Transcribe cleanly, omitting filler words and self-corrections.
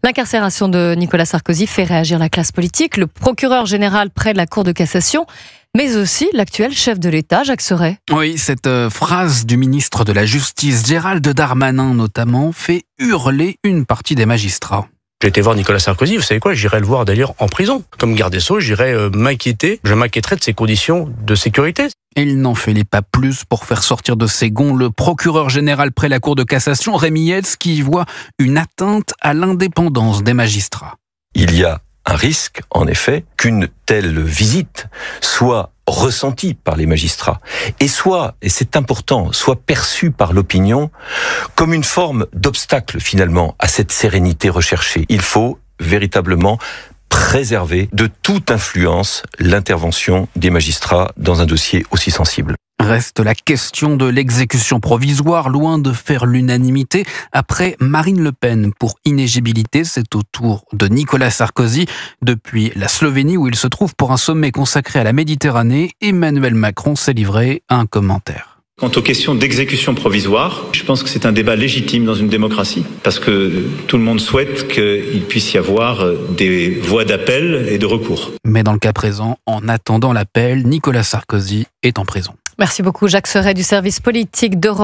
L'incarcération de Nicolas Sarkozy fait réagir la classe politique, le procureur général près de la Cour de cassation, mais aussi l'actuel chef de l'État, Jacques Serret. Oui, cette phrase du ministre de la Justice, Gérald Darmanin notamment, fait hurler une partie des magistrats. J'ai été voir Nicolas Sarkozy, vous savez quoi, j'irai le voir d'ailleurs en prison. Comme garde des Sceaux, j'irai m'inquiéter, je m'inquiéterai de ses conditions de sécurité. Il n'en fallait pas plus pour faire sortir de ses gonds le procureur général près la Cour de cassation, Rémi Hetz, qui y voit une atteinte à l'indépendance des magistrats. Il y a un risque, en effet, qu'une telle visite soit ressentie par les magistrats et c'est important, soit perçue par l'opinion comme une forme d'obstacle finalement à cette sérénité recherchée. Il faut véritablement préserver de toute influence l'intervention des magistrats dans un dossier aussi sensible. Reste la question de l'exécution provisoire, loin de faire l'unanimité. Après Marine Le Pen pour inéligibilité, c'est au tour de Nicolas Sarkozy. Depuis la Slovénie où il se trouve pour un sommet consacré à la Méditerranée, Emmanuel Macron s'est livré à un commentaire. Quant aux questions d'exécution provisoire, je pense que c'est un débat légitime dans une démocratie, parce que tout le monde souhaite qu'il puisse y avoir des voies d'appel et de recours. Mais dans le cas présent, en attendant l'appel, Nicolas Sarkozy est en prison. Merci beaucoup Jacques Serret du service politique d'Europe.